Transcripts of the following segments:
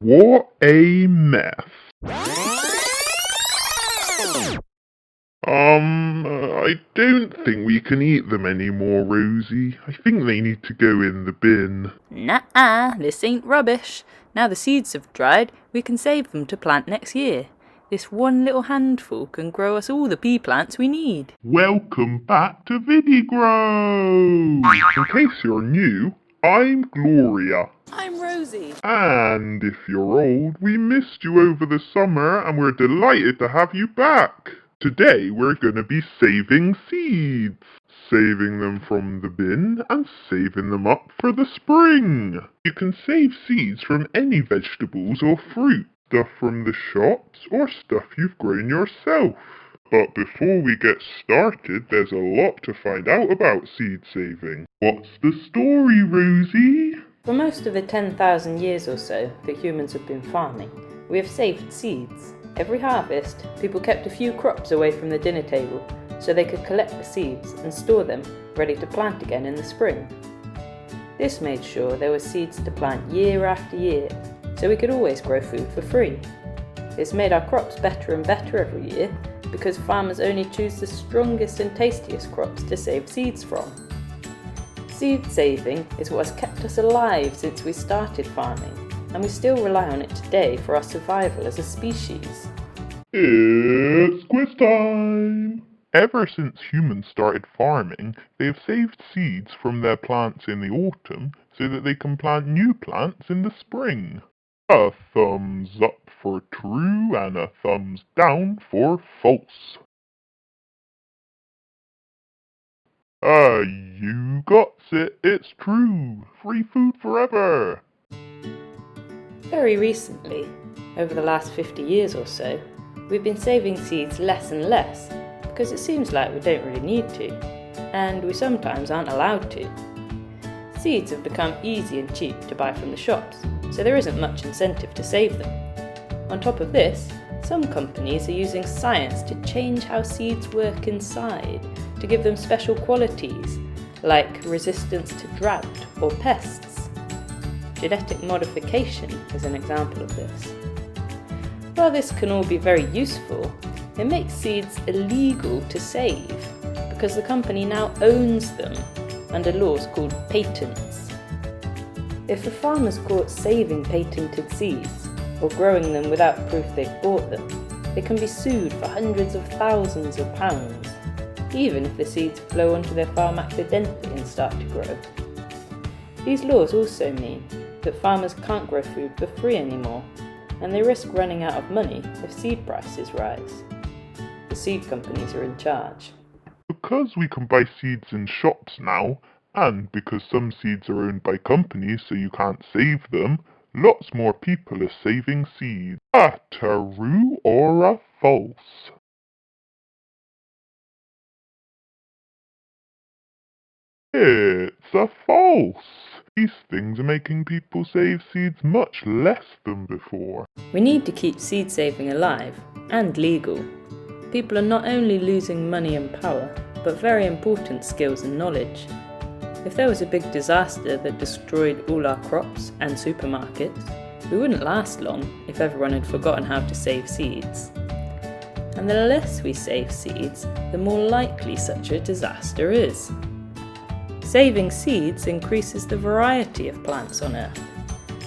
What a mess. I don't think we can eat them anymore, Rosie. I think they need to go in the bin. Nuh-uh, this ain't rubbish. Now the seeds have dried, we can save them to plant next year. This one little handful can grow us all the pea plants we need. Welcome back to Vidigrow! In case you're new, I'm Gloria. I'm Rosie. And if you're old, we missed you over the summer and we're delighted to have you back. Today we're going to be saving seeds. Saving them from the bin and saving them up for the spring. You can save seeds from any vegetables or fruit. Stuff from the shops or stuff you've grown yourself. But before we get started, there's a lot to find out about seed saving. What's the story, Rosie? For most of the 10,000 years or so that humans have been farming, we have saved seeds. Every harvest, people kept a few crops away from the dinner table so they could collect the seeds and store them ready to plant again in the spring. This made sure there were seeds to plant year after year, so we could always grow food for free. It's made our crops better and better every year because farmers only choose the strongest and tastiest crops to save seeds from. Seed saving is what has kept us alive since we started farming, and we still rely on it today for our survival as a species. It's quiz time! Ever since humans started farming, they have saved seeds from their plants in the autumn so that they can plant new plants in the spring. A thumbs up for true and a thumbs down for false. You got it. It's true. Free food forever. Very recently, over the last 50 years or so, we've been saving seeds less and less because it seems like we don't really need to, and we sometimes aren't allowed to. Seeds have become easy and cheap to buy from the shops, so there isn't much incentive to save them. On top of this, some companies are using science to change how seeds work inside, to give them special qualities, like resistance to drought or pests. Genetic modification is an example of this. While this can all be very useful, it makes seeds illegal to save because the company now owns them under laws called patents. If a farmer's caught saving patented seeds or growing them without proof they've bought them, they can be sued for hundreds of thousands of pounds, even if the seeds blow onto their farm accidentally and start to grow. These laws also mean that farmers can't grow food for free anymore, and they risk running out of money if seed prices rise. The seed companies are in charge. Because we can buy seeds in shops now, and because some seeds are owned by companies so you can't save them, lots more people are saving seeds. A true or a false? It's a false. These things are making people save seeds much less than before. We need to keep seed saving alive and legal. People are not only losing money and power, but very important skills and knowledge. If there was a big disaster that destroyed all our crops and supermarkets, we wouldn't last long if everyone had forgotten how to save seeds. And the less we save seeds, the more likely such a disaster is. Saving seeds increases the variety of plants on Earth.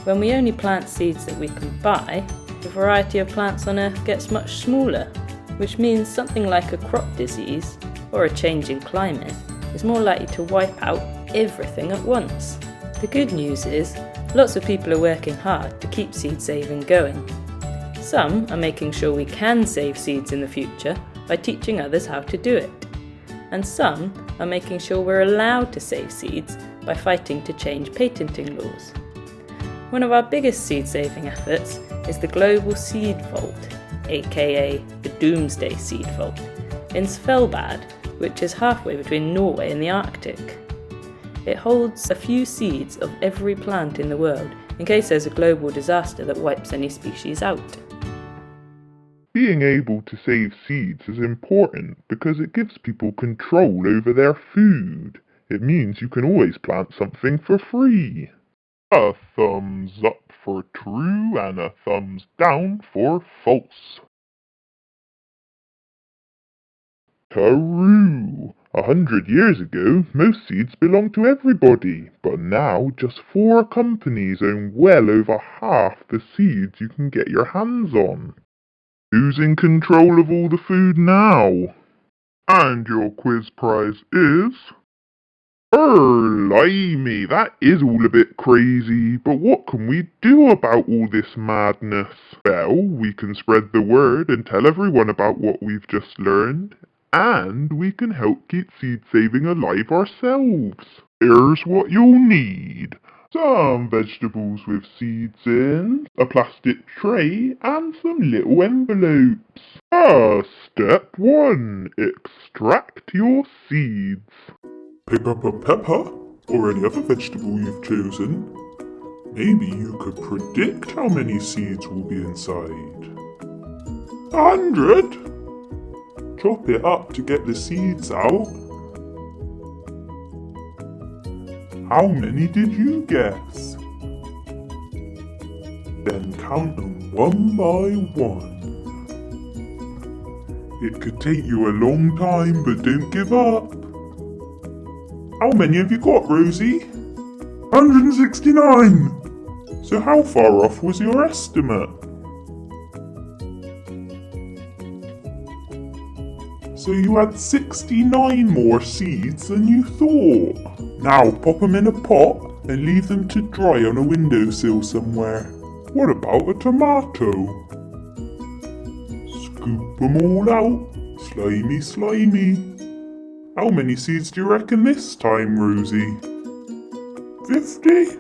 When we only plant seeds that we can buy, the variety of plants on Earth gets much smaller, which means something like a crop disease or a change in climate is more likely to wipe out everything at once. The good news is, lots of people are working hard to keep seed saving going. Some are making sure we can save seeds in the future by teaching others how to do it. And some are making sure we're allowed to save seeds by fighting to change patenting laws. One of our biggest seed saving efforts is the Global Seed Vault, aka the Doomsday Seed Vault, in Svalbard, which is halfway between Norway and the Arctic. It holds a few seeds of every plant in the world in case there's a global disaster that wipes any species out. Being able to save seeds is important because it gives people control over their food. It means you can always plant something for free. A thumbs up for true and a thumbs down for false. True. 100 years ago, most seeds belonged to everybody, but now just 4 companies own well over half the seeds you can get your hands on. Who's in control of all the food now? And your quiz prize is... Limey, that is all a bit crazy, but what can we do about all this madness? Well, we can spread the word and tell everyone about what we've just learned, and we can help keep seed saving alive ourselves. Here's what you'll need. Some vegetables with seeds in, a plastic tray, and some little envelopes. Step 1. Extract your seeds. Pick up a pepper or any other vegetable you've chosen. Maybe you could predict how many seeds will be inside. 100? Chop it up to get the seeds out. How many did you guess? Then count them one by one. It could take you a long time, but don't give up. How many have you got, Rosie? 169! So how far off was your estimate? So you had 69 more seeds than you thought. Now pop them in a pot and leave them to dry on a windowsill somewhere. What about a tomato? Scoop them all out. Slimy, slimy. How many seeds do you reckon this time, Rosie? 50?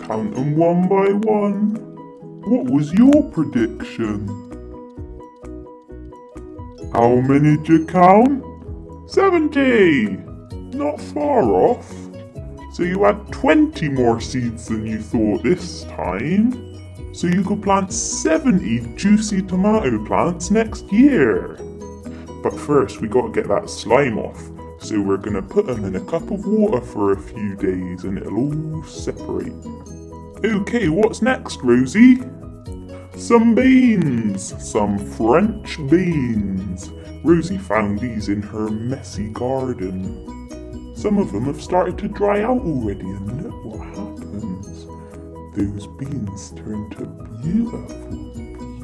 Count them one by one. What was your prediction? How many did you count? 70! Not far off. So you had 20 more seeds than you thought this time. So you could plant 70 juicy tomato plants next year. But first we gotta get that slime off, so we're gonna put them in a cup of water for a few days and it'll all separate. Okay, what's next, Rosie? Some beans! Some French beans! Rosie found these in her messy garden. Some of them have started to dry out already, and look what happens. Those beans turn to beautiful,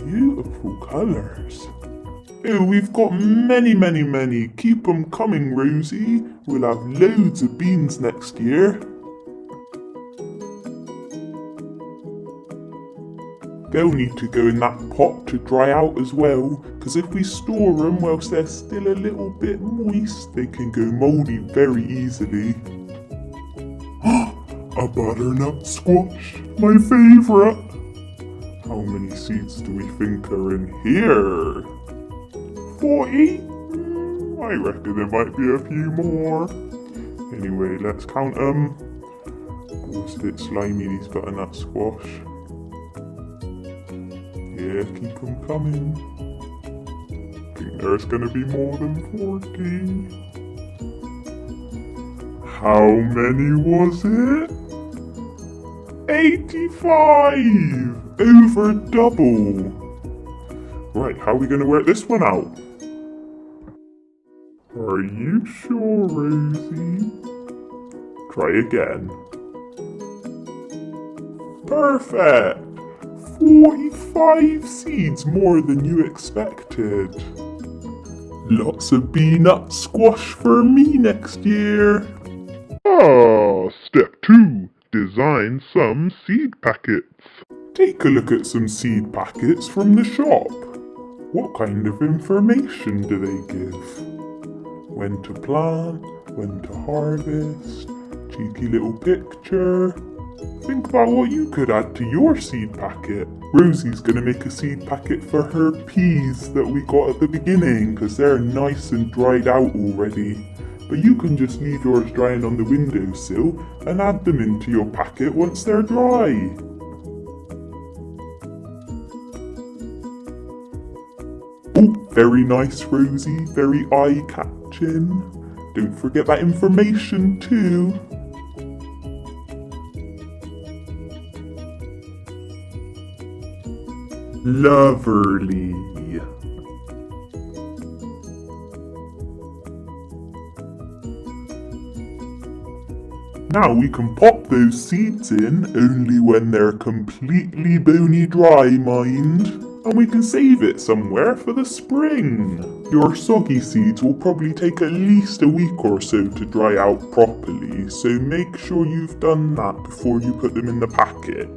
beautiful colours. Oh, we've got many, many, many. Keep 'em coming, Rosie. We'll have loads of beans next year. They'll need to go in that pot to dry out as well, because if we store them whilst they're still a little bit moist, they can go mouldy very easily. A butternut squash, my favourite. How many seeds do we think are in here? 40? I reckon there might be a few more. Anyway, let's count them. Oh, it's a bit slimy, these butternut squash. Yeah, keep them coming. I think there's gonna be more than 40. How many was it? 85! Over double! Right, how are we gonna work this one out? Are you sure, Rosie? Try again. Perfect! 45 seeds more than you expected. Lots of peanut squash for me next year. Step 2. Design some seed packets. Take a look at some seed packets from the shop. What kind of information do they give? When to plant, when to harvest, cheeky little picture. Think about what you could add to your seed packet. Rosie's gonna make a seed packet for her peas that we got at the beginning, because they're nice and dried out already. But you can just leave yours drying on the windowsill and add them into your packet once they're dry. Oh, very nice, Rosie. Very eye-catching. Don't forget that information too. Loverly. Now we can pop those seeds in only when they're completely bony dry, mind. And we can save it somewhere for the spring. Your soggy seeds will probably take at least a week or so to dry out properly, so make sure you've done that before you put them in the packet.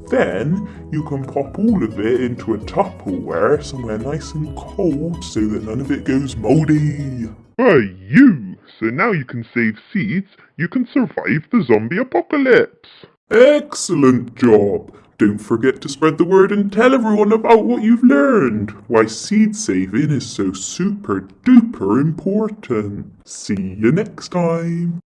Then you can pop all of it into a Tupperware somewhere nice and cold so that none of it goes mouldy. By you! So now you can save seeds, you can survive the zombie apocalypse. Excellent job! Don't forget to spread the word and tell everyone about what you've learned. Why seed saving is so super duper important. See you next time.